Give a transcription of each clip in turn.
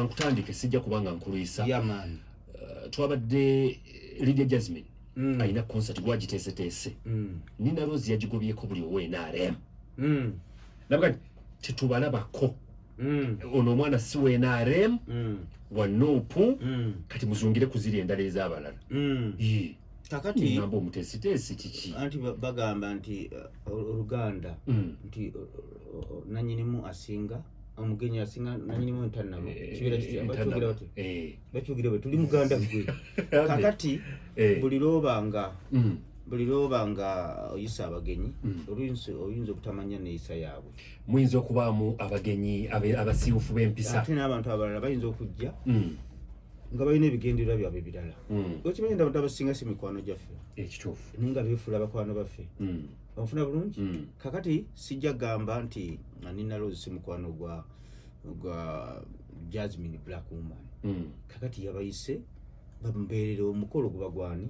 Kutandike sijja kubanga nkuluyisa. Yeah man. Twabadde Lydia Jasmine. Aina concert gwagiteeseteese. Nina Rose yagigobyeko buli owe NRM. Nabagati tetubalabako. Ono omwana si we NRM. Wa Nuupu. Kati muzungire kuziri endala ez'abalala. Kakati ngambo mutesitesi kiki anti bagamba nti Uganda nti nanyinimu asinga omugenyi asinga nanyinimu ntanabo kibera kiti abachugira bati bachugira bwe tuli Muganda gwe kakati buli lobanga oyisa abagenyi oyinza okutamanya neeyisa yaabwe muyinza okubaamu abagenyi abasiiwufu b'empisa ate n'abantu abalala bayinza okujja nga balina ebigendererwa byabwe ebirala okimanyi abantu abasinga si mikwano gyaffe ekituufu ninga beefuula bakwano baffe onfuna bulungi kakati sijja gamba nti Nina Rose si mukwano gwa Jasmine Black Woman kakati yabayise bambeerera omukolo gubagwani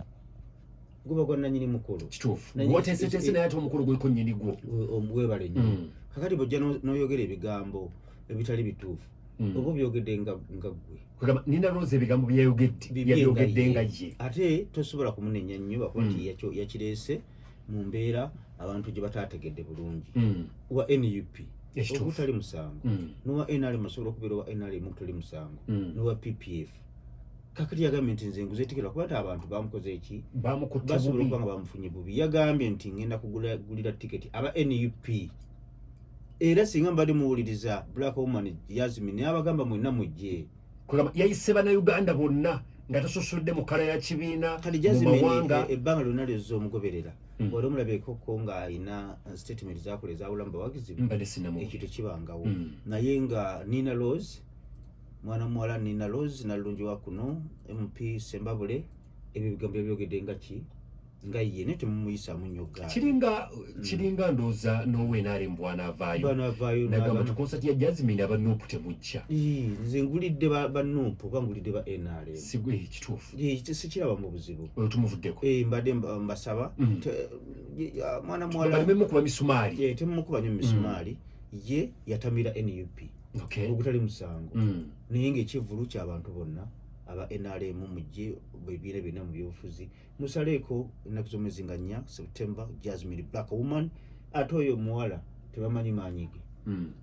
guba gwa nanyini mukolo kituufu gwoteeseteese naye ate omukolo gweko nnyini gwo omwebale nnyo kakati bw'ojja n'oyogera ebigambo ebitali bituufu oba byogedde nga gwe Nina Rose ebigambo byayogedde nga ye ate tosobola kumunenya nnyo bakuba nti yakireese mu mbeera abantu gye bataategedde bulungi wa NUP okutali musango n'owa NRM asobola okubeera owa NRM okutali musango n'owa PPF kakati yagambye nti nze nguzeetikira kuba nti abantu bamukoze eki basobola okuba nga bamufunye bubi yagambye nti ngenda kugulira tiketi aba NUP era singa mbadde muwuliriza Black Woman Jasmine abagamba mwenna mujje yayise bannayuganda bonna nga tasosodde mu kala ya kibiina kati Jasmine ebbanga lyonna lyozza omugoberera wali omulabeeko ko nga alina statement zakola ezawulamu bawagizi ekyo tekibangawo naye nga Nina Rose mwana muwala Nina Rose nalungiwa kuno MP Sembabule ebyo bigambo byogedde nga ki nga ye ne temumuyisaamu nnyo gaa kiringa ndooza n'owe NRM bw'anaavaayo nagamba nti concert ya Jasmine aba Nuupu temujja nze ngulidde ba Nuupu oba ngulidde ba NRM sigwe kituufu sikiraba mu buzibu oyo tumuvuddeko mbadde mbasaba mwana muwala baleme mukuba misumaali temumukuba nnyo misumaali ye yatamira NUP ogutali musango naye ng'ekivvulu ky'abantu bonna aba NRM mujje ebibiina byonna mu byobufuzi musaleeko ennaku z'omwezi nga 4 September Jasmine Black Woman ate oyo omuwala tebamanyi maanyi ge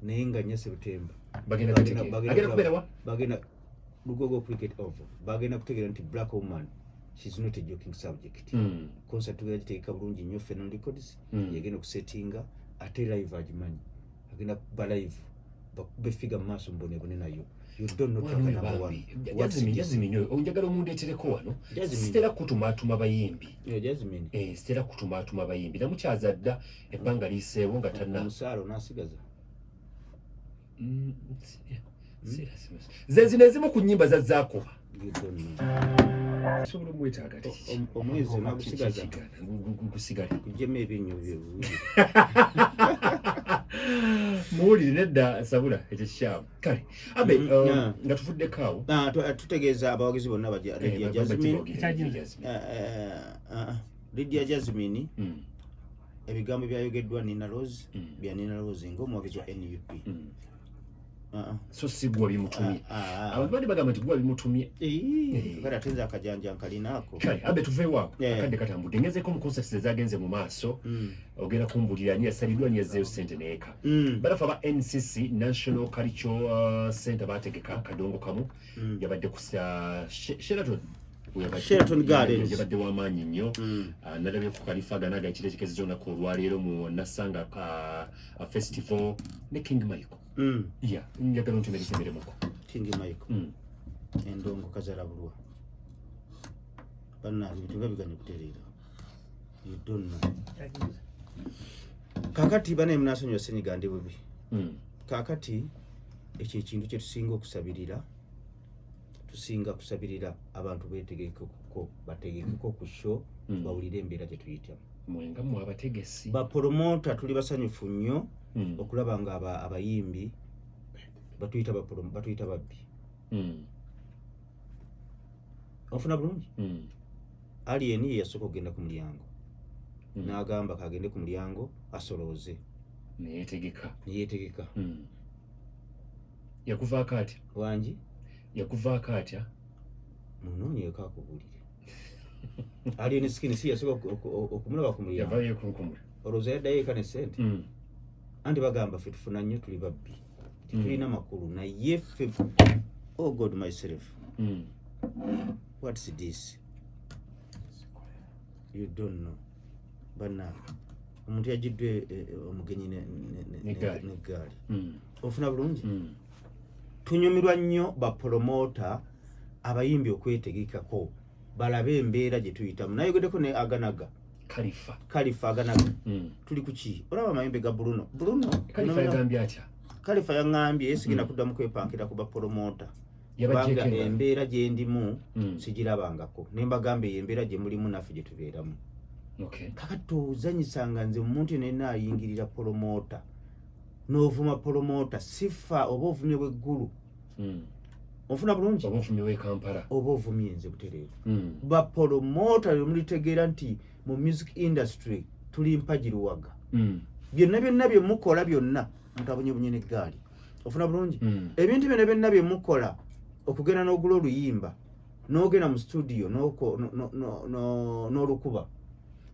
naye nga 4 September bagenda Lugogo Cricket Oval bagenda kutegeera nti Black Woman she's not a joking subject concert tugenda giteeka bulungi nnyo Phenon Records yagenda okusetinga ate live agimanyi agenda kuba live befiga mu maaso mbonebone nayo you don't know what number one Jasmine onjagala omundeetereko wano sitera kutumaatuma bayimbi Jasmine sitera kutumaatuma bayimbi namukyaza dda ebbanga liiseewo nga tanna omusaalo n'asigaza ze zino ezimu ku nnyimba zazzaakuba sobola omwetaaga omwezi nagusigaza gusigale kujjemu ebinnyo muwulire nedda sabula ekyo kikyamu kale abe nga tuvuddeko awo tutegeeza abawagizi bonna Lydia Jasmine ebigambo byayogeddwa Nina Rose bya Nina Rose ng'omuwagizi wa NUP so si gwa bimutumye abantu bali bagamba nti gwa bimutumye kale atenza akajanja nkalinaako kale abe tuveewo akadde katambudde ngezeeko mu concerts ezaagenze mu maaso ogenda kumbulira ani yasalidwa ani yazzeeyo ssente neeka balafu aba NCC National Cultural Center baategeka kadongo kamu yabadde ku Sheraton Gardens yabadde w'amaanyi nnyo nalabye ku kalifaganaga ekiteekerezo ky'olunaku olwaleero mu Nassanga festival ne King Michael njagala ontemereza emirimuko King Michael endongo kazalabulwa bannange bintu nga biganye kutereera you don't know kakati banaye munasonyiwa Senyiga ndi bubi kakati ekyo ekintu kye tusinga kusabirira abantu bategekeko ku show bawulire embeera gye tuyitamu mwenga mu abategesi bapromota tuli basanyufu nnyo okulaba nga abayimbi batuyita babbi ofuna bulungi Alien ye yasooka okugenda ku mulyango n'agamba kagende ku mulyango asolooze neyetegeka yakuvaako atya wangi yakuvaako atya munoonyeeko akubulire ali ne skin si yasobola okumulaba ku mulyango yavayo kunkumula olowooza yaddayo eka ne ssente anti bagamba ffe tufuna nnyo tuli babbi tetulina makulu naye ffe oh god myself what's this you don't know bannange omuntu yajiddwe omugenyi n'eggaali ofuna bulungi tunyumirwa nnyo bapromota abayimbi okwetegekako balabe embeera gye tuyitamu nayogeddeko ne aganaga kalifa aganaga tuli kuki olaba amayimbe ga bruno kalifa yaŋŋambye yesigenda kuddamu kwepankira ku bapromota kubanga embeera gye ndimu sigirabangako nembagambe eyo embeera gye mulimu naffe gye tubeeramu kakati tozanyisanga nze omuntu nena ayingirira promota n'ovuma promota sifa oba ovumye bweggulu ofuna bulungi oba ovumye nze butereevu bapromota lwemulitegeera nti mu music industry tuli mpagiruwaga byonna bye mukola byonna mutabonyebunye n'eggaali ofuna bulungi ebintu byonna bye mukola okugenda n'ogula oluyimba n'ogenda mu studio n'olukuba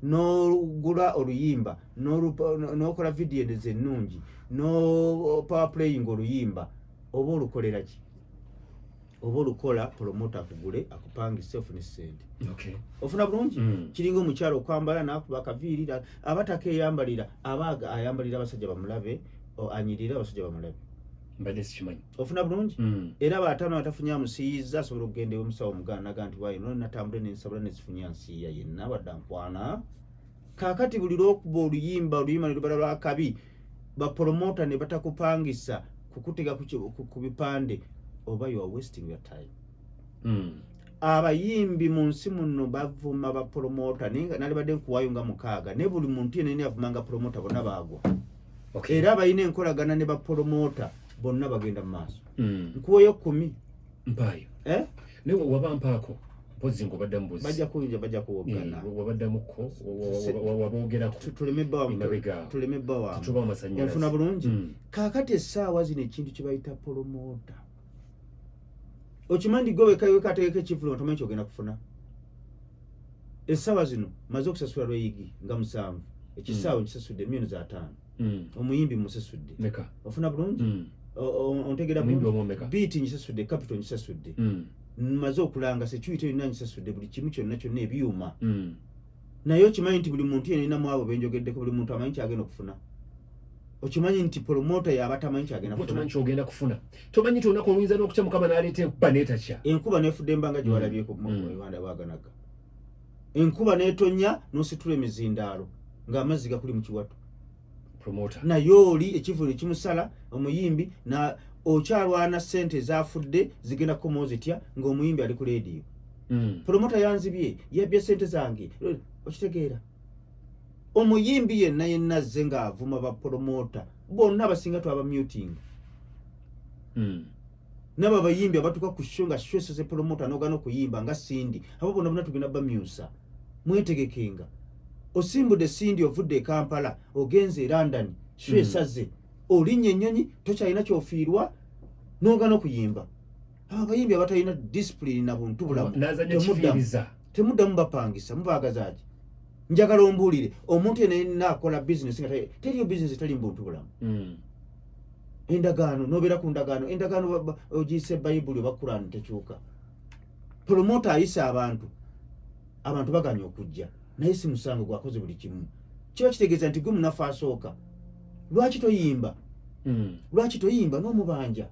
n'ogula oluyimba n'okola video ennungi no power playing oluyimba oba olukolera ki oba olukola promota akugule akupangise ofune ssente ofuna bulungi kiringa omukyalo okwambala n'akuba akaviirira abataka eyambalira abaaga ayambalira abasajja bamulabe anyirira abasajja bamulabe mbadde sikimanyi ofuna bulungi era abaataano atafunya amusiyiza asobola okugenda ewomusawo omuganda naga nti waayo nona natambule nensabula nezifunya nsiiya yenna badda nkwana kaakati buli lwokuba oluyimba ne lubala lwakabi bapromota ne batakupangisa kukutega ku bipande oba you are wasting your time abayimbi mu nsi muno bavuma bapromota nalibadde nkuwayo nga 6 ne buli muntu yenna yavumanga promota bonna baagwa era abalina enkolagana ne bapromota bonna bagenda mu maaso nkuweyo 10 mpaayo ne wabampaako mpozi ngobadda mbuzi bajja kuwogana wabaddamuko waboogerako tuleme bbawa ofuna bulungi kaakati essaawa zino ekintu kye bayita promota okimanyi gwe wekategeka ekivulo tomanyi kyogenda kufuna essaawa zino maze okusasula lweyigi nga 7 ekisaawe nkisasudde millioni za 5 omuyimbi musasudde ofuna bulungi ontegera biiti nkisasudde capital nkisasudde maze okulanga sekiwita yonna nkisasudde buli kimu kyonna ebyuma naye okimanyi nti buli muntu yeninamu abo benjogeddeko buli muntu amanyi kyagenda okufuna okimanyi nti promota yaba tamanyi kyagenda kufuna tomanyi nti olunaku oluyinza n'okutya mukama n'aleeta enkuba n'etakya enkuba n'efudde embanga gye walabyeko ewanda waganaga enkuba n'etonya n'ositula emizindaalo ng'amazzi gakuli mu kiwato naye oli ekivulo ekimusala omuyimbi okyalwana ssente ezafudde zigenda kukomawo zitya ng'omuyimbi ali ku leediyo promota yanzibye yabbye ssente zange okitegeera omuyimbi yenna azze ng'avuma bapromota bonna abasinga twabamuting nabo abayimbi abatuuka ku sho nga shweseze promota n'ogana okuyimba nga Sindi abo bonna tugenda bamyusa mwetegekenga osimbudde Sindi ovudde e Kampala ogenze e London shwesaze olinnye ennyonyi tokyalina kyofiirwa n'ogana okuyimba abayimbi abatalina discipline na buntu bulamu temuddamu bapangisa mubaagazaaki njagala ombuulire omuntu yenna akola bizinesi nga teriyo bizinesi tali mu buntu bulamu endagaano nobeera ku ndagaano endagaano ogiyise bayibuli oba Kurani tekyuka promota ayisa abantu baganya okujja naye si musango gwakoze buli kimu kiba kitegeeza nti gwe munafu asooka lwaki toyimba n'omubanja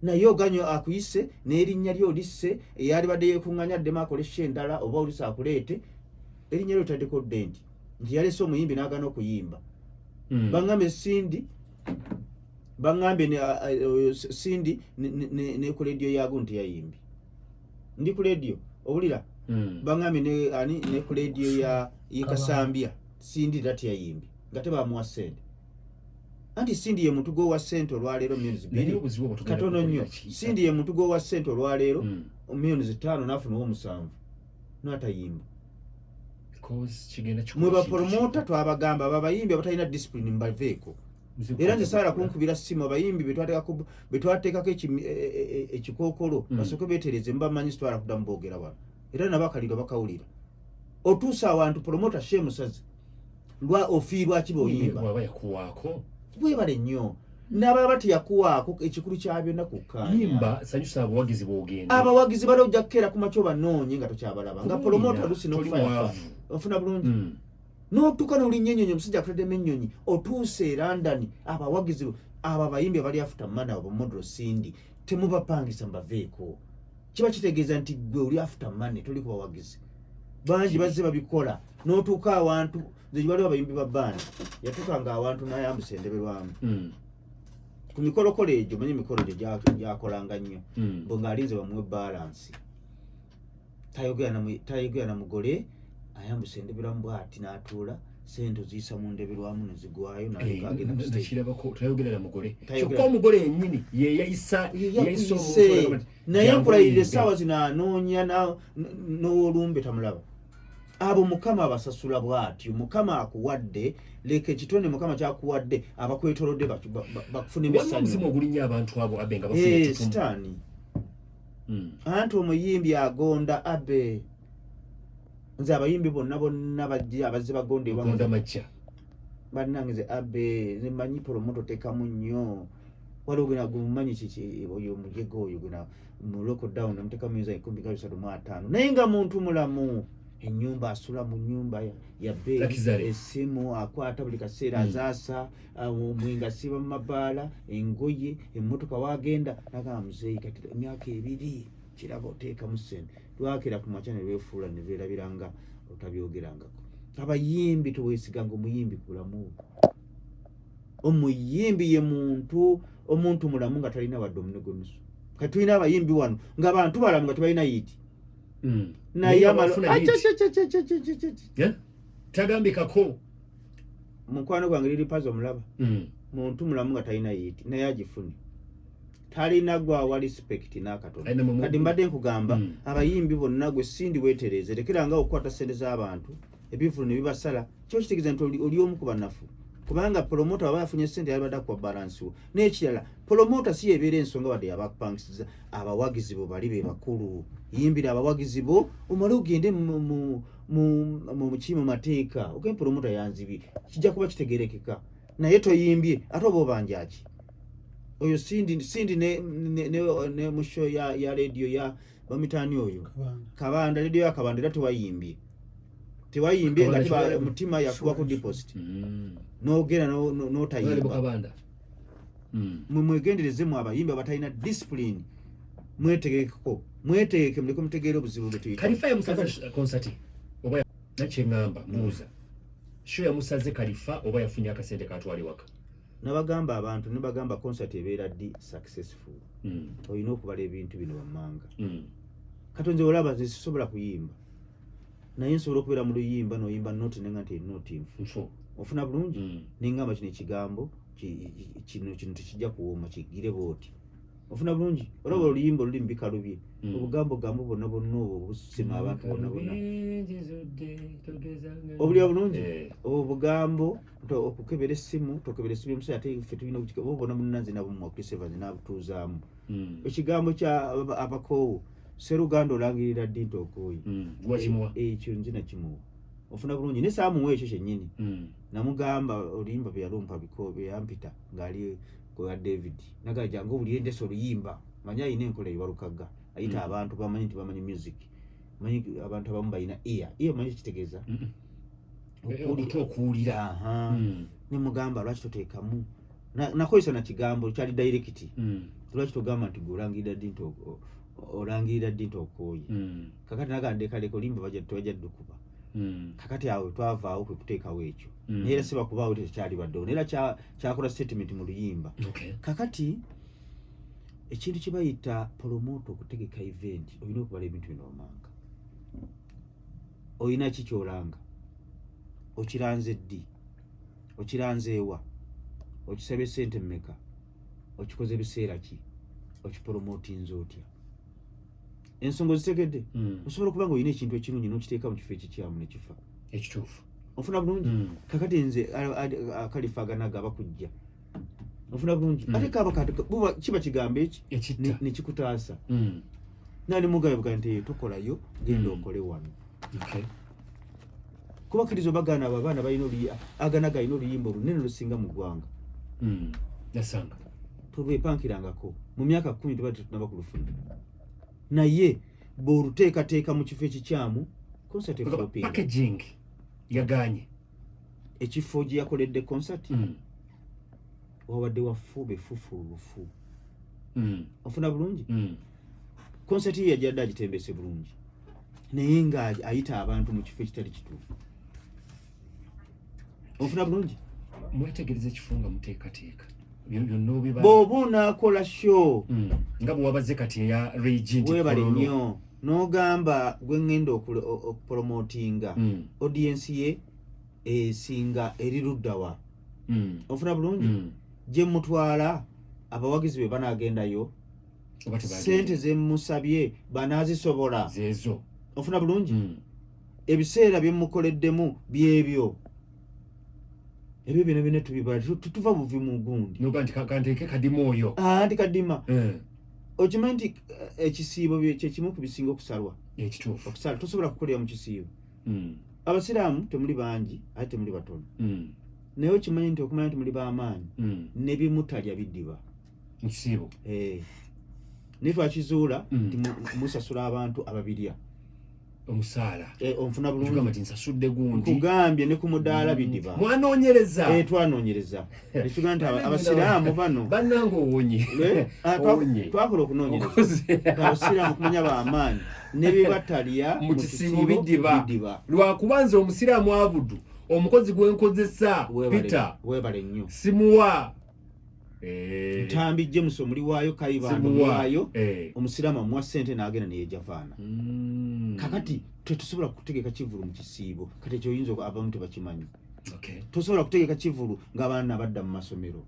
naye oganyo akuyise n'erinnya lyo olisse eyalibadde yeekuŋŋanya addemu akolesha endala oba olisa akuleete erinnya lyo taddeko dde nti yalese omuyimbi n'agana okuyimba baŋŋambe Sindi ne ku leediyo yaago nti yayimbi ndi ku leediyo owulira baŋŋambe ne ku leediyo ye Kasambya Sindi tati yayimbi nga tebamuwa ssente anti Sindi ye muntu gwowa ssente olwaleero $2 katono nnyo Sindi ye muntu gwowa ssente olwaleero $5 n'afuna owo7 n'atayimba mwe bapromota twabagamba ababayimbi abatalina discipline mbaveeko era nze saala kunkubira ssimu abayimbi betwateekako ekikookolo basooke beetereze mbamanyi sitwala kuddamu boogera wano era nabakalira bakawulira otuusa awantu promota she musazi lwa ofiirwa ki boyimba bwebale nnyo n'ababa batiyakuwaako ekikulu kya byonna kukkaanyayimba sanyusa abawagizi boogenda abawagizi bali ojja kukeera ku makyo banoonye nga tokyabalaba nga promota lusi n'okufa ofuna bulungi n'otuuka n'olinnyonnyonyi omusajja akutaddemu ennyonyi otuuse e London abawagizi abo abayimbi abali afuta mana abo modro sindi temubapangisa mbaveeko kiba kitegeeza nti gwe oli afuta mane toli ku bawagizi bangi bazze babikola n'otuuka awantu nze waliwo abayimbi ba bandi yatuukanga awantu n'ayambusa endeberwamu ku mikolokolo egyo manyi emikolo gyo gyakolanga nnyo bo ng'alinze bamuwe balansi tayogera na mugole ayambusa endeberwamu bw'ati n'atuula sente oziyisa mu ndeberwamu nezigwayo tayogera na mugole kyokka omugole yennyini yeyayisa naye nkulayirira essaawa zino anoonya n'olumbe tamulaba abo mukama abasasula bw'atyo mukama akuwadde leka ekitone mukama kyakuwadde abakwetolodde bakufuna emisanyu ogulinya abantu abo abe nga bafuna sitaani anti omuyimbi agonda abe nze abayimbi bonna bajja abazze bagonda majja bannange nze abe nzemanyi promoto tekamu nnyo waliwo gwena gumumanyi kiki oyo omujego oyo gwena mu lockdown namutekamu yinza 135 naye nga muntu mulamu ennyumba asula mu nnyumba ya beeri essimu akwata buli kaseera azaasa omwenge asiba mu mabaala engoye emmotoka wagenda nagamba muzeeyi kati emyaka 2 kiraba oteekamu ssente lwakera ku makya ne lwefuula ne beerabira nga otabyogerangako abayimbi teweesiganga omuyimbi ku bulamu omuyimbi ye omuntu mulamu nga talina wadde omunegonusu kati tulina abayimbi wano ng'abantu balamu nga tebalina yiti naye tagambikako mukwano gwange liri pazi omulaba muntu mulamu nga talina yiti naye agifune talina gwawa respect n'akatono kati mbadde nkugamba abayimbi bonna gwe sindi weetereze lekeranga okukwata ssente z'abantu ebivulu ne bibasala kyo kitegeeza nti oli omu ku bannafu kubanga promota aba yafunye ssente yalibadde akuwa balansi wo n'ekirala promota si yebeera ensonga wadde yabakupangisiza abawagizi bo bali be bakulu yimbira abawagizi bo omale ogende mu mateeka ogende promota yanzibire kijja kuba kitegerekeka naye toyimbye ate oba obanjaki oyo sindi ne mu show ya radio ya bamitani oyo kabanda radio ya kabanda era tewayimbye nga mutima yakuba ku deposit n'ogera n'otayimba mwegendereze mu abayimbi abatalina discipline mwetegekeko muleke mutegeera obuzibu bwetuyita Kalifa yamusaze concert oba nakyeŋŋamba mubuuza show yamusaze Kalifa oba yafunye akasente katwali waka nabagamba abantu nibagamba concert ebeera ddi successful olina okubala ebintu bino wammanga katonze olaba nze sisobola kuyimba naye nsobola okubeera mu luyimba noyimba noti nenga nti noti nfu ofuna bulungi nengamba kino ekigambo kino tekijja kuwooma kigire bwoti ofuna bulungi olaba oluyimba oluli mubikalu bye obugambo gambo bonna obwo obusima abantu bonna obulya bulungi obugambo okukebera essimu tokebera essimu emusaya ate ffe tulina oba bonna munnanze nabo mwakulisevani nabutuuzaamu ekigambo kya abakoowu seruganda olangirira ddi nti okooyi ekyo nze nakimuwa ofuna bulungi ne saamuwa ekyo kyennyini namugamba oluyimba byeyalumpa byampita ng'ali kwa David naga jangu buli endese oluyimba manya ine enkola yibalukaga ayita abantu bamanyi nti bamanyi music manyi abantu abamu bayina ear manyi kitegeeza okuwulira ne mugamba lwaki toteekamu nakozesa na kigambo kyali direct lwaki togamba nti golangirira ddi nti olangirira ddi nti okooyi kakati nagandekaleka olimba bajja ddukuba kakati awo twavaawo kwe kuteekawo ekyo naye era sibakubaawo tekyali baddewo naye era kyakola statement mu luyimba kakati ekintu kye bayita promote okutegeka event olina okubala ebintu bino wammanga olina ki kyolanga okiranze ddi okiranze ewa okisabye sente mmeka okikoze biseera ki okipromotinze otya ensonga zitegedde osobola okuba nga olina ekintu ekirungi n'okiteeka mu kifo ekikyamu ne kifa ekituufu ofuna bulungi kakati nze Kalifa aganaga abakujja ofuna bulungi ate kaba kati buba kiba kigambo eki ne kikutaasa nani mugabe nti tukolayo genda okole wano kuba kirizo bagana abaana balina aganaga ino luyimba olunene lusinga mu ggwanga yasanga tulwepankirangako mu myaka 10 tubadde tunaba ku lufuna naye bw'oluteekateeka mu kifo ekikyamu concert efloping packaging yaganye ekifo gye yakoledde concert wabadde wafube fufulufu ofuna bulungi concert ye yajjadde agitembese bulungi naye nga ayita abantu mu kifo ekitali kituufu ofuna bulungi mwetegereze ekifunga muteekateeka bw'oba onaakola show nga bwe wabaze kati eya regent webale nnyo n'ogamba gwe ŋŋenda okupromotinga audience ye esinga eri luddawa ofuna bulungi gye mutwala abawagizi be banaagendayo sente ze musabye banaazisobola zeezo ofuna bulungi ebiseera bye mukoleddemu byebyo ebyo bino tubibala tutuva buvi mu gundi noga nti kanteeke kadimu oyo nti kadima okimanyi nti ekisiibo kyekimu ku bisinga okusalwa ekituufu okusala tosobola kukolera mu kisiibo abasiraamu temuli bangi ate temuli batono naye okimanyi nti okumanya nti muli b'amaanyi ne bimutalya biddiba mu kisiibo naye twakizuula nti musasula abantu ababirya omusaala onfuna bulungi nti nsasudde gundi kugambye ne ku mudaala biddiba mwanoonyereza twanoonyereza ekigamba nti abasiraamu bano bannanga owonye twakola okunoonyereza abasiraamu kumanya b'amaanyi ne bibatalya mu kisiibo biddiba lwakuba nze omusiraamu abudu omukozi gwenkozesa Peter webale nnyo simuwa ntambi James omuli waayo kayibanda waayo omusiraamu amuwa ssente n'agenda neyejavaana kakati tetusobola kutegeka kivulu mu kisiibo kati ekyo oyinza abamu tebakimanyi tosobola kutegeka kivulu ng'abaana badda mu masomero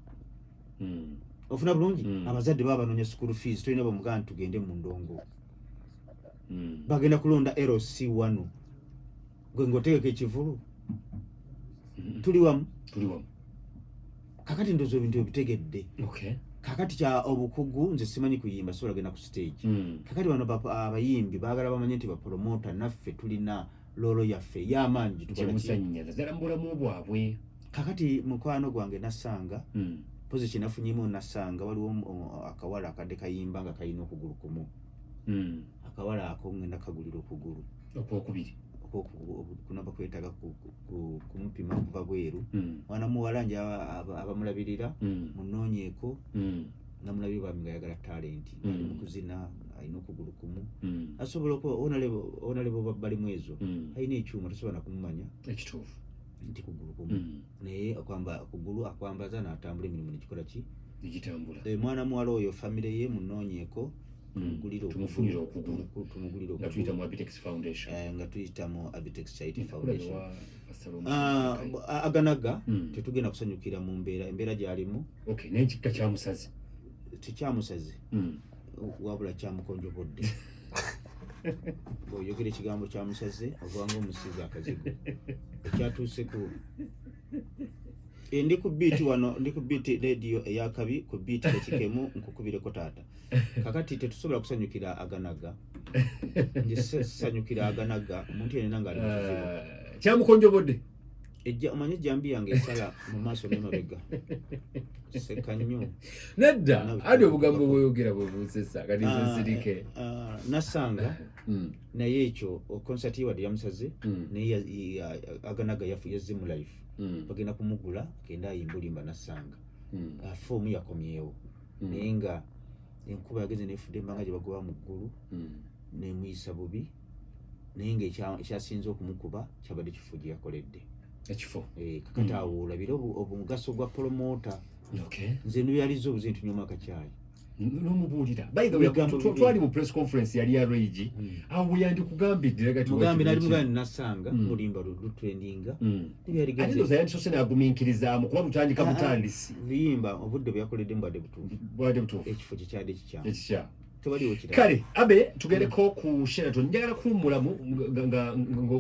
ofuna bulungi abazadde baba banoonya school fees tolina bamugana tugende mu ndongo bagenda kulonda LC1 gwe ng'otegeka ekivulu tuli wamu kakati ndozo ebintu ebitegedde kakati kya obukugu nze simanyi kuyimba sobola genda ku stage kakati bano abayimbi baagala bamanye nti bapromota naffe tulina lolo yaffe y'amaanyi gyetukola zalambulamu bwabwe kakati mukwano gwange nasanga pozi kinafunyemu nasanga waliwo akawala akadde kayimba nga kalina okugulu kumu akawala ako ngenda kagulira okugulu okwokubiri kunaba kwetaga kumupima kuva bweru mwana muwala nje abamulabirira munoonyeeko namulabiri bami nga yagala talenti ali mu kuzina alina okugulu kumu asobola onalebo babbalimu ezo alina ekyuma tosobola nakumumanya ekituufu nti kugulu kumu naye kugulu akwambaza n'atambula emirimu nekikola ki negitambula mwana muwala oyo famire ye munoonyeeko tumufunira okugulu nga tuyita mu Abitex Foundation Charity Foundation aganaga tetugenda kusanyukira mu embeera gy'alimu naye kikka kyamusaze tekyamusaze wabula kyamukonjobodde bw'oyogera ekigambo kyamusaze ovanga omusizi akazigo ekyatuuseku ndi ku beat wano ndi ku beat radio eyakabi ku beat ekikemu nkukubireko taata kakati tetusobola kusanyukira aganaga sanyukira aganaga omuntu yenna nga ali mu kizibu kyamukonjobodde omanye ejjambi yange esala mu maaso n'emabega seka nnyo nedda adi obugambo bweyogera bwebusesa kati nsirike nasanga naye ekyo concert ye wadde yamusaze naye aganaga yazzimu life bagenda kumugula genda ayimba olimba nasanga foomu yakomyewo naye nga enkuba yageze nefudde embanga gye bagoba mu ggulu nemuyisa bubi naye nga ekyasinze okumukuba kyabadde kifo gye yakoledde ekifo kakati awo olabire omugaso gwa promota nze nbyaliza obuze ntunywa akacyayi n'omubuulira twali mu press conference yali ya Rage awo yandikugambidde mugambi nali mugandi nasanga mulimba lutrendinga alizoza yandisose nagumiikirizaamu kuba butandika butandisi buyimba obudde bweyakoledde mbwadde butuufu ekifo kyekyadde kikyamu tewaliwo kirala kale abe tugereko ku Sheraton njagala kuwummulamu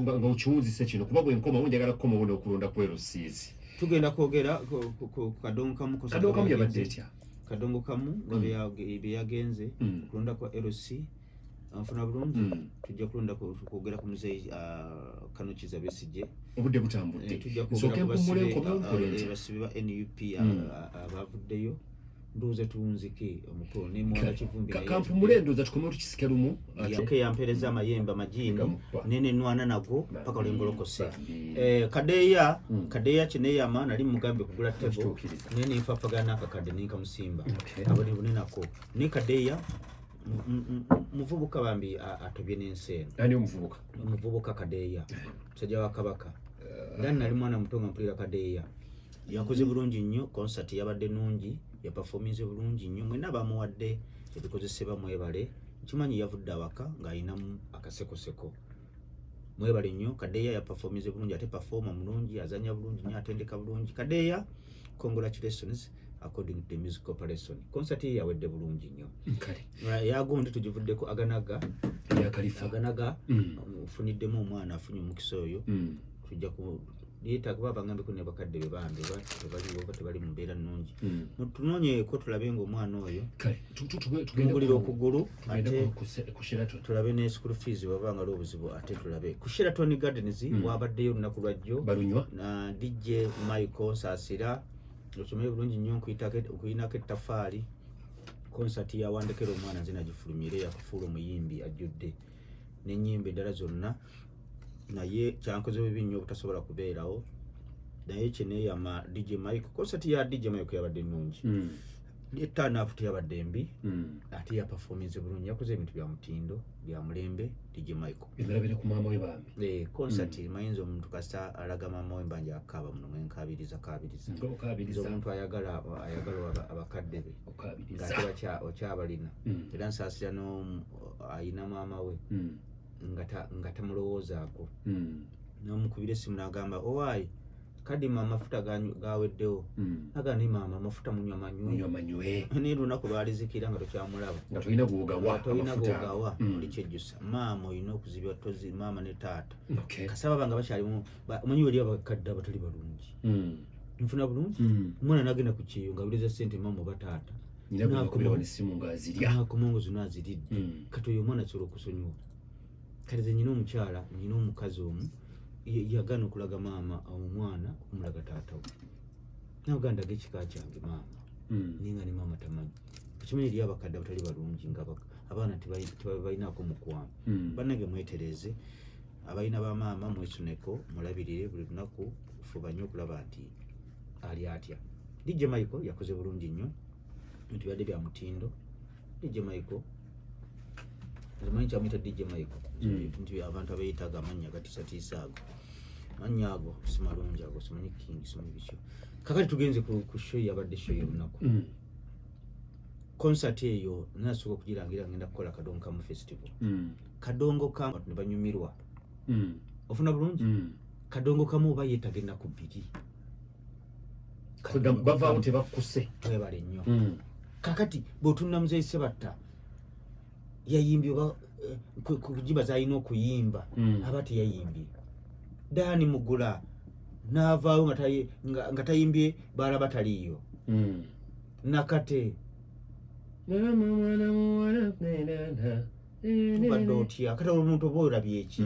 nga okiwunzise kino kuba bwenkomawo njagala kukomawo n'okulonda ku LCs tugenda kwogera ku kadongo kamu yabadde etya kadongo kamu nga byagenze kulonda kwa LC anfuna bulungi tujja kulonda kwogera ku muzeeyi Kano Kizza Besigye obudde butambudde tujja kwogera ku basibe ba NUP abavuddeyo ndoza tuwunzike omukolo ne mwala kivumbi kampu mulendoza tukomye tukisike lumu yake yampereza amayembe amajini nene nwana nago paka olengolokose kadeya kineyama nali mugambe kugula tebo nene ifapagana akakade ninka musimba abali bunenako ne kadeya muvubuka bambi atobye n'enseno ani umuvubuka kadeya sajja wa kabaka ndani nali mwana mutonga mpulira kadeya yakoze bulungi nnyo concert yabadde nungi ya performance bulungi nnyo mwena bamuwadde ebikozesebwa mwebale kimanyi yavudde awaka ng'ayinamu akasekoseko mwebale nnyo kadeya ya performance bulungi ate performa mulungi azanya bulungi nnyo atendeka bulungi kadeya congratulations according to the music operation concert yawedde bulungi nnyo yagundi tugivuddeko aganaga ufuniddemu omwana afunye omukisa oyo tujja ku leta kuba bangambe ko ne bakadde be bambe tebali mu mbeera nnungi tunoonye ko tulabe ng'omwana oyo tugenda okugulu ate tulabe ne school fees babanga obuzibu ate tulabe ku Sheraton Gardens wabaddeyo olunaku lwajjo na DJ Michael Saasira okimanyi bulungi nnyo okuyinako ettafaali concert yawandekera omwana nze nagifulumire yakufuula omuyimbi ajjudde n'ennyimba eddala zonna naye kyankoze bibi nnyo obutasobola kubeerawo naye kineyama DJ Mike concert ya DJ Mike yabadde nnungi turn up yabadde mbi ate ya performance bulungi yakoze ebintu bya mutindo bya mulembe DJ Mike ebirabire ku maama we bambi concert mayinza omuntu kasa alaga maama we mbanja akaba muno mwenkabiriza omuntu ayagala abakadde be ng'ate okyabalina era nsaasira ayina maama we nga tamulowoozaako n'omukubira essimu n'agamba owaayi kadima amafuta gaweddewo agani maama amafuta munywa manywe naye lunaku lwalizikira nga tokyamulaba nga tolina gwogawa oli kyejjusa maama olina okuzibya tozi maama ne taata kasaba banga bakyalimu omanyi wali abakadde abatali balungi nfuna bulungi omwana nagenda ku kiyo nga buleza ssente maama oba taata nakomongozi naziridde kati oyo omwana asobola okusonyiwa kati ze nyina omukyala nyina omukazi omu yagana okulaga maama omwana okumulaga taata we naganda gekika kyange maama ninga ne maama tamanyi ekimanyi eri abakadde abatali balungi nga abaana tebalinaako mukwano bannange mwetereze abalina ba maama mwesuneko mulabirire buli lunaku fuba nnyo okulaba nti ali atya DJ Michael yakoze bulungi nnyo ebintu byadde bya mutindo DJ Michael zimanyi kyamuyita DJ Michael ebintu abantu abayitaga amannya gatiisatiisa ago mannya ago simalungi ago simanyi King simanyi bityo kakati tugenze ku show yabadde show y'olunaku concert eyo nasooka okugirangira ngenda kukola Kadongo Kamu Festival Kadongo Kamu ne banyumirwa ofuna bulungi Kadongo Kamu oba yeetagenda ku bbiri bavaawo tebakkuse twebale nnyo kakati bw'otunula Muzeeyi Ssebatta yayimbye oba kujiba zalina okuyimba aba teyayimbye Dani Mugula n'avaawo nga tayimbye balaba taliyo nakate tubadde otya kati omuntu oba olabye eki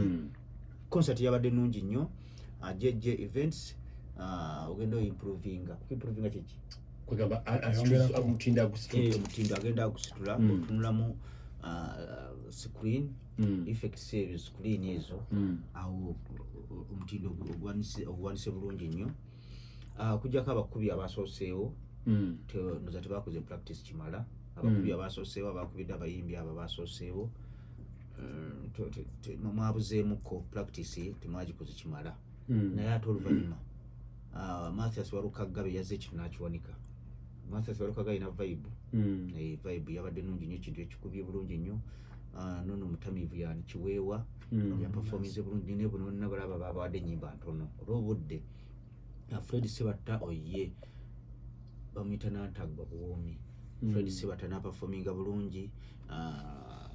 concert yabadde nnungi nnyo jeje events ogenda oimprovinga kiki kwegamba omutindo agenda agusitula otunulamu screen effect series screen ezo awo omutindo ogwanise bulungi nnyo kujjako abakubi abasooseewo ndoza tebakoze practice kimala abakubi abasooseewo abakubidde abayimbi abo basooseewo mwabuzeemuko practice temwagikoze kimala naye ate oluvannyuma Mathias Warukaggabe yazze ekintu n'akiwanika Mathias Warukaggabe alina vibe yabadde nnungi nnyo ekintu ekikubye bulungi nnyo nono omutamiivu yani kiweewa yaperforminze bulungi naye buno nabalaba babawadde ennyimba ntono olw'obudde Fred Ssebatta oye bamuyita Nantagwa buwoomi Fred Ssebatta n'aperforminga bulungi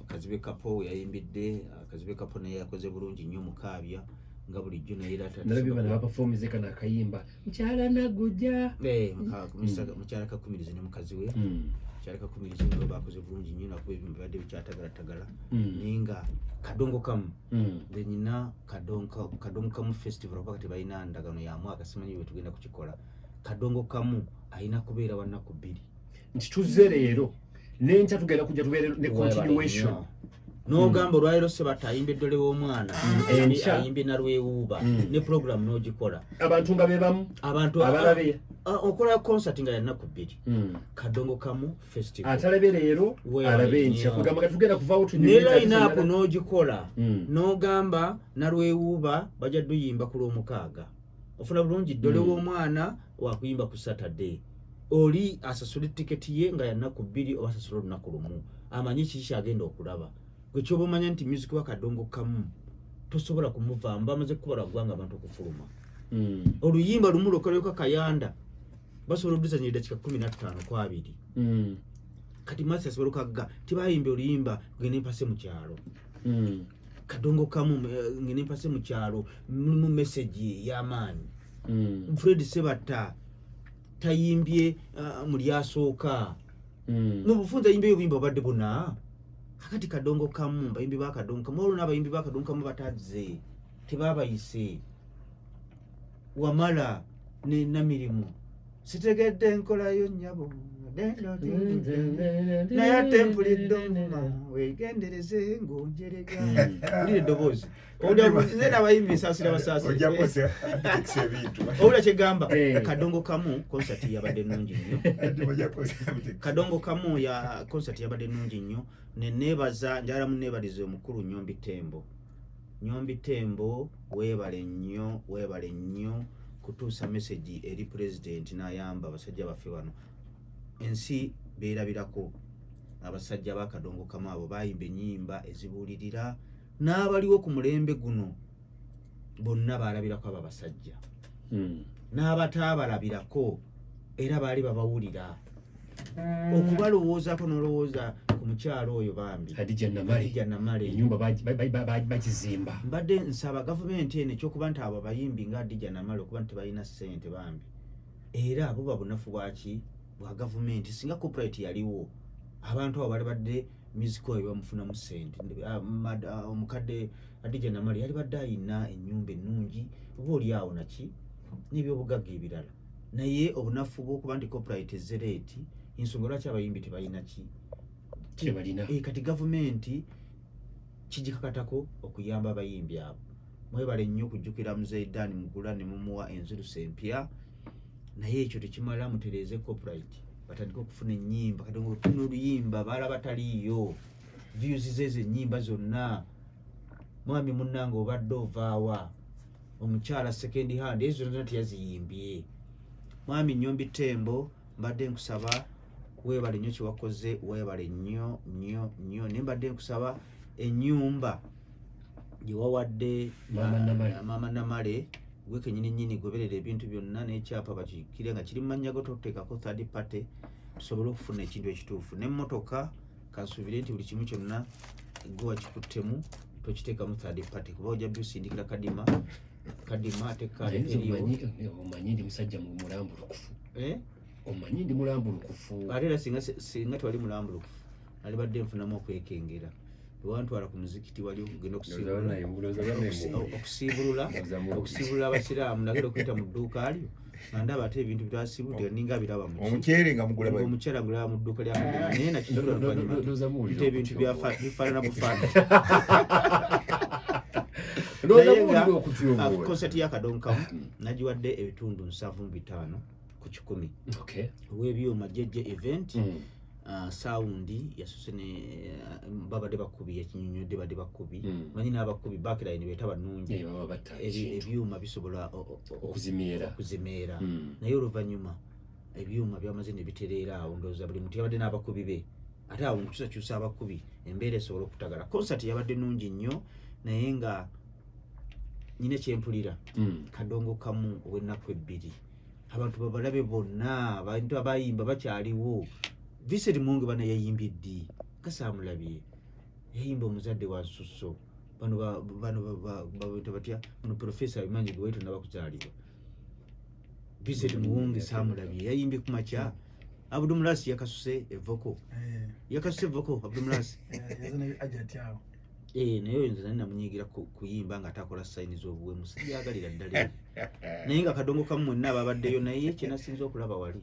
Kazibe Kapo yayimbidde Kazibe Kapo naye yakoze bulungi nnyo mukaabya nga bulijjo naye era nalabibana performance kana akayimba mchala naguja mukyala kakumirizi ne mukazi we mukyala kakumirizi nabo bakoze bulungi nnyo nakuba ebintu badde bikyatagalatagala naye nga kadongo kamu benyina kadongo kamu festival oba kati balina ndagano ya mwaka simanyi bwe tugenda kukikola kadongo kamu alina kubeera wannaku 2 nti tuzze leero n'enkya tugenda kujja tubeere ne continuation n'ogamba olwaliro Sebata ayimba eddole w'omwana ayimbe na Lwewuuba ne program n'ogikola abantu nga bebamu abantu abalabe okola concert nga yannaku 2 kadongo kamu festival atalabe leero alabe enkya kugamba nga tugenda kuvaawo ne line up n'ogikola n'ogamba na Lwewuuba bajja duyimba ku Lwomukaaga ofuna bulungi ddole w'omwana wakuyimba ku Saturday oli asasula tiketi ye nga yannaku 2 oba asasula olunaku lumu amanyi kiki kyagenda okulaba gwe kyoba omanya nti music wa kadongo kamu tosobola kumuvaamu bamaze kubala gwanga abantu okufuluma oluyimba lumu lwokalyoka kayanda basobola okuduzanya eddakiika 15 ku 2 kati masi asobola okagga tibayimba oluyimba ngene mpase mu kyalo kadongo kamu ngene mpase mu kyalo mu message y'amaanyi Fred Sebata tayimbye mu lyasooka n'obufunza yimbe obuyimba obadde buna akati kadongo kamu bayimbi ba kadongo kamu olwo n'abayimbi ba kadongo kamu batazze tebabayise wamala ne namirimu sitegedde enkolayo nnyabo naye ate mpulidde omuma weegendereze ng'onjerega mpulire eddoboozi nze n'abayimbi saasira basaasira obula kyegamba kadongo kamu concert yabadde nnungi nnyo kadongo kamu ya concert yabadde nnungi nnyo neneebaza njala muneebalize omukulu Nyombi Tembo weebale nnyo kutuusa message eri president n'ayamba abasajja baffe bano ensi beerabirako abasajja ba kadongo kamu abo bayimba ennyimba ezibuulirira n'abaliwo ku mulembe guno bonna baalabirako abo abasajja n'abataabalabirako era baali babawulira okubalowoozaako n'olowooza ku mukyalo oyo bambi Hadija Namale ennyumba bagizimba mbadde nsaba gavumenti eno ekyokuba nti abo abayimbi nga Hadija Namale okuba nti balina ssente bambi era abo babunafu bwaki bwa gavumenti singa corporate yaliwo abantu abo bali badde music oyo bamufunamu ssente omukadde Hadija Namale yali badde ayina ennyumba ennungi oba oli awo naki n'ebyobugagga ebirala naye obunafu bw'okuba nti corporate ezzereeti ensonga lwaki abayimbi tebalina kati gavumenti kigikakatako okuyamba abayimbi abo mwebale nnyo okujjukira Muzeyidani Mugula ne mumuwa enzirusa empya naye ekyo tekimala mutereeze corporate batandika okufuna ennyimba kati ng'otuna oluyimba baala bataliiyo views zezo ennyimba zonna mwami munnange obadde ovaawa omukyala second hand ezo zonna teyaziyimbye mwami Nyombi Tembo mbadde nkusaba weebale nnyo kyewakoze weebale nnyo naye mbadde nkusaba ennyumba gyewawadde Maama Namale gwe kenyini nnyini goberera ebintu byonna n'ekyapa bakikire nga kiri mu mannya go toteekako third party tusobole okufuna ekintu ekituufu n'emmotoka kansuubire nti buli kimu kyonna gwe wakikuttemu tokiteekamu third party kuba ojja byosindikira kadima ate omanyi ndi musajja mulambulukufu omanyi ndi mulambulukufu ate era singa tewali mulambulukufu ali badde nfunamu okwekengera wantwala ku muzikiti wali okugenda okusiibulula abasiraamu nagenda okuyita mu dduuka alyo nga ndaba ate ebintu byasiibulira ninga biraba omuceere nga omuceere ngulaba mu dduuka lya kadima naye nakizulwanti ebintu bifaanana bufaanana konsati ya kadongo kamu nagiwadde ebitundu 7.5 ku 10 ow'ebyuma jeje event saundi yasuse ne babadde bakubi ekinyonyodde badde bakubi manyi n'abakubi backline beeta bannungi ebyuma bisobola okuzimeera naye oluvannyuma ebyuma byamaze ne bitereera awo ndowooza buli muntu yabadde n'abakubi be ate awo nkukyusakyusa abakubi embeera esobola okutagala konsati yabadde nnungi nnyo naye nga nyina kyempulira kadongo kamu ow'ennaku 2 abantu babalabe bonna abantu abayimba bakyaliwo Vincent Mungu bana yayimba ddi kasamulabye yayimba omuzadde wa Nsusso bano batya bano Professor Imanyi Gwetu nabakuzaalibwa Vincent Muwonge Samulabye yayimbye ku makya Abdul Mulasi yakasuse evoko Abdul Mulasi naye nze nali namunyigira kuyimba nga atakola sayini z'obuwemu sijagalira ddala naye nga kadongo kamu mwenna ababaddeyo naye kyenasinza okulaba wali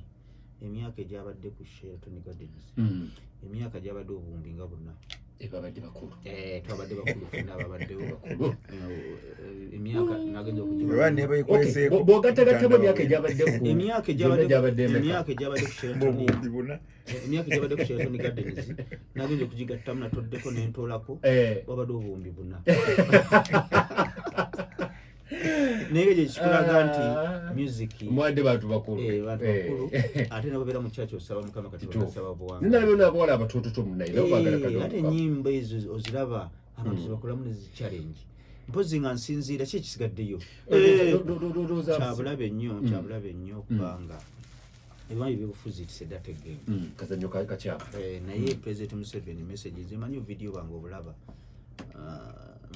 emyaka egyabadde ku Sheraton Gardens emyaka gyabadde obuwumbi nga bonna babadde bakulu twabadde bakulu fena ababaddewo bakulu emyaka nagenza okubogatagattemu emyaka egyabadde ku Sheraton Gardens nagenza okugigattamu natoddeko nentoolako wabadde obuwumbi buna naye kyekikulaga nti music mwadde bantu bakulu ate nababeera mu kyaki osaba Mukama Katonda asaba buwangwa nabona abatototo ate ennyimba ezo oziraba abantu zebakolamu nezi-challenge mpozi nga nsinziira ki ekisigaddeyo kyabulabe nnyo kubanga ebimanyi byobufuzi tiseddategeemu kazanyo kakyama naye President Museveni message zimanyi video bange obulaba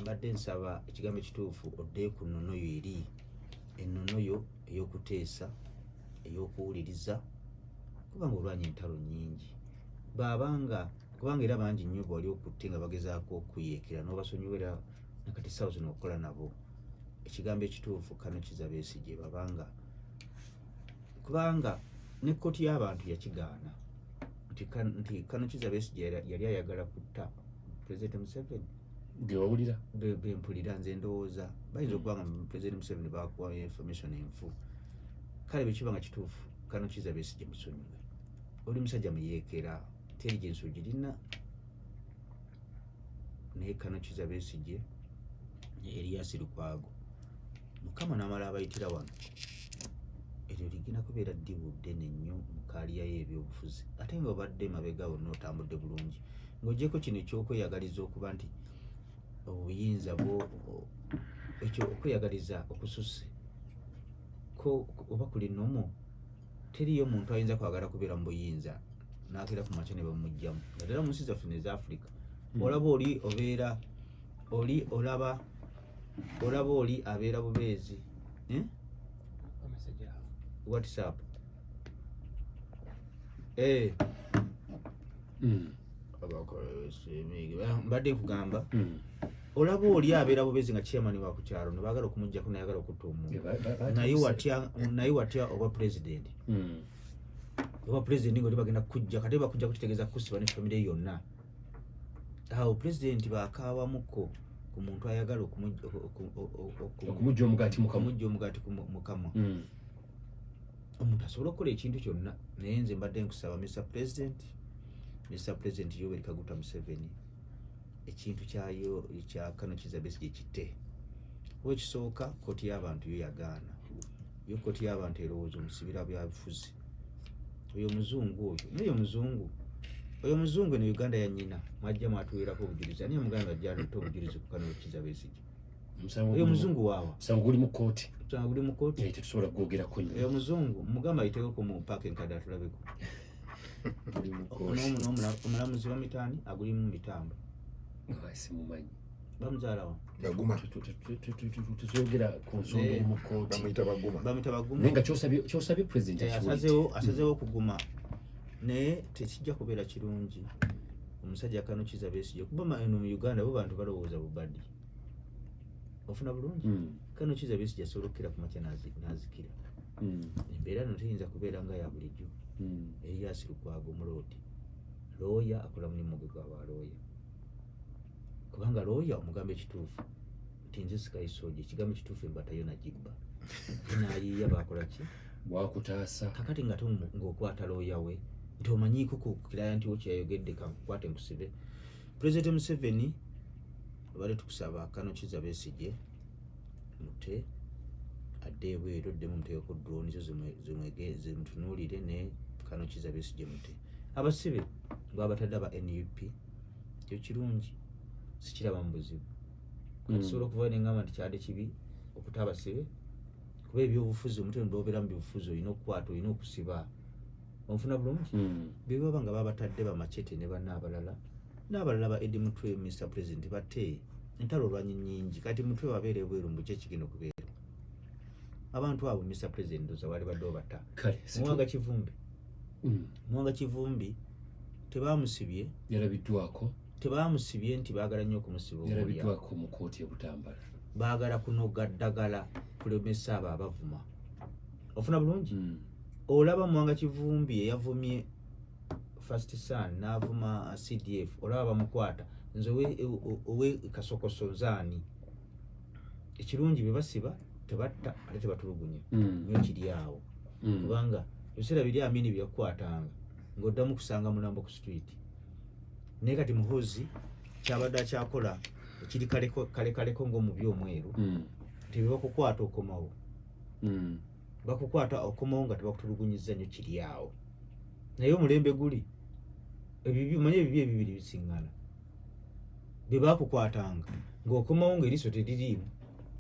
mbadde nsaba ekigambo ekituufu odde ku nnono yo eri ennono yo ey'okuteesa ey'okuwuliriza kubanga olwanya entalo nnyingi kubanga era bangi nnyo bwali okutte nga bagezaako okuyeekera n'obasonyiwera nakati ssaawa zino okukola nabo ekigambo ekituufu Kano Kizza Besigye kubanga ne kkooti y'abantu yakigaana nti Kano Kizza Besigye yali ayagala kutta President Museveni gewawulira bempulira nze ndowooza bayinza okuba nga President Museveni bakuwa information enfu kale bwekiba nga kituufu Kano Kizza Besigye musonyiwe oli musajja muyeekera intelligence ogirina naye Kano Kizza Besigye Erias Lukwago Mukama n'amala abayitira wano eryo ligina kubeera ddibu ddene nnyo mu kaaliyayo ebyobufuzi ate nga obadde mabega wonna otambudde bulungi ng'ogyeko kino ekyokweyagaliza okuba nti obuyinza ekyo okweyagaliza okususse ko oba kuli nomo teriyo muntu ayinza kwagala kubeera mu buyinza n'akira ku makya ne bamugjamu naddala mu nsi zaffe n'eza Africa olaba oli abeera bubeezi WhatsApp mbadde nkugamba olaba oli abeera bubeezi nga chairman wa ku kyalo ne baagala okumuggyako nayagala okutta omuntu naye watya oba president ngoli bagenda kujja kate bakujja kukitegeeza kusiba ne famire yonna awo president baakaawamuko ku muntu ayagala okumugya omugaati mukama omuntu asobola okukola ekintu kyonna naye nze mbadde nkusaba Mr. President Yoweri Kaguta Museveni ekintu kyayo ekya Kano Kizza Besigye kitte wekisooka kkooti y'abantu yo yagaana yo kkooti y'abantu erowooza omusibira byabufuzi oyo muzungu ne Uganda ya nnyina mwajja mwatuweerako obujulizi ani yamugamba ajja aleta obujulizi ku Kano Kizza Besigye oyo muzungu waawa guli mu kkooti tetusobola kwogerako nnyo oyo muzungu mugamba ayiteweko mu paaka enkadde atulabeko omulamuzi wa mitaani agulimu mitambo simumanyi bamuzaalawo tutuyogera ku nsonga eri mu kkooti bamuyita baguma naye nga kyosabye president asazeewo okuguma naye tekijja kubeera kirungi omusajja Kano Kizza Besigye kuba eno mu Uganda bo bantu balowooza bubadi ofuna bulungi Kano Kizza Besigye asobola okukira ku makya n'azikira embeera no teyinza kubeera nga ya bulijjo Erias Lukwago omuloodi looya akola mulimu gwe gwa looya kubanga looya omugamba ekituufu nti nze sikayisooje ekigambo ekituufu embata yo nagibba nayiiya bakola ki bwakutaasa kakati nga ng'okwata looya we nti omanyiiko ku kilayanti wo kyeyayogedde kankukwate nkusibe President Museveni obadde tukusaba Kano Kizza Besigye mutte adde ebweru oddemu muteekeko drone zo zimutunuulire ne Kano Kizza Besigye mutte abasibe ng'abatadde aba NUP kyo kirungi sikiraba mu buzibu asobola okuva nengamba nti kyadde kibi okuta abasibe kuba ebyobufuzi omutendo bwobeera mu byobufuzi olina okukwata olina okusiba onfuna bulungi bwe baba nga babatadde bamacete ne banna abalala n'abalala ba Edi Mutwe Mr. President batte entalo lwanyi nyingi kati mutwe wabeere bweru mbu kyekigenda okubeera abantu abo Mr. President oza wali badde obata Muwanga Kivumbi Muwanga Kivumbi tebamusibye nti baagala nnyo okumusiba yalabiddwako mu kooti e Butambala baagala kunoga ddagala kulemesa abo abavuma ofuna bulungi olaba Muwanga Kivumbi eyavumye First Son n'avuma CDF olaba bamukwata nze owe kasokoso nzaani ekirungi bye basiba tebatta ate tebatulugunya nyo kiri awo kubanga ebiseera biri Amini byakukwatanga ng'oddamu kusanga mulambo ku street naye kati Muhoozi kyabadde akyakola ekiri kalekaleko ng'omubi omweru tebibakukwata okomawo bakukwata okomawo nga tebakutulugunyizza nnyo kiri awo naye omulembe guli manye ebibiri bisiŋŋana bye bakukwatanga ng'okomawo ng'eriiso teririimu